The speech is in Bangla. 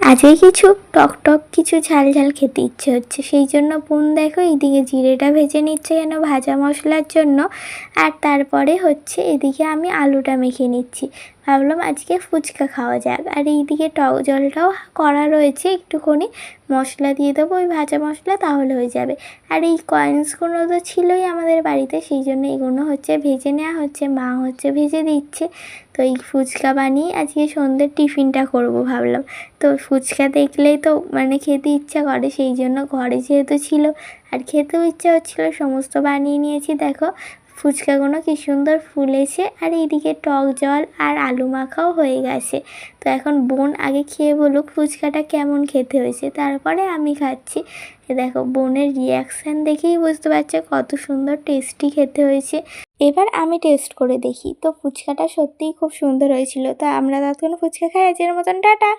আজকে কিছু টক টক কিছু ঝাল ঝাল খেতে ইচ্ছে হচ্ছে, সেই জন্য বোন দেখো এইদিকে জিরেটা ভেজে নিচ্ছে যেন ভাজা মশলার জন্য। আর তারপরে হচ্ছে এদিকে আমি আলুটা মেখে নিচ্ছি। ভাবলাম আজকে ফুচকা খাওয়া যাক। আর এইদিকে টক জলটাও করা রয়েছে, একটুখানি মশলা দিয়ে দেবো, ওই ভাজা মশলা, তাহলে হয়ে যাবে। আর এই কয়েন্সগুলো তো ছিলই আমাদের বাড়িতে, সেই জন্য এগুলো হচ্ছে ভেজে নেওয়া হচ্ছে, মা হচ্ছে ভেজে দিচ্ছে। তো এই ফুচকা বানিয়ে আজকে সন্ধ্যের টিফিনটা করব ভাবলাম। তো ফুচকা দেখলেই তো খেতে ইচ্ছা করে, সেই জন্য ঘরে যেহেতু ছিল আর খেতেও ইচ্ছা হচ্ছিলো, সমস্ত বানিয়ে নিয়েছি। দেখো ফুচকাগুলো কি সুন্দর ফুলেছে, আর এইদিকে টক জল আর আলু মাখাও হয়ে গেছে। তো এখন বোন আগে খেয়ে বলুক ফুচকাটা কেমন খেতে হয়েছে, তারপরে আমি খাচ্ছি। দেখো বোনের রিয়াকশান দেখেই বুঝতে পারছে কত সুন্দর টেস্টি খেতে হয়েছে। এবার আমি টেস্ট করে দেখি, তো ফুচকাটা সত্যিই খুব সুন্দর হয়েছিল। তো আমরা ততক্ষণ ফুচকা খাই, আজকের মতন টাটা।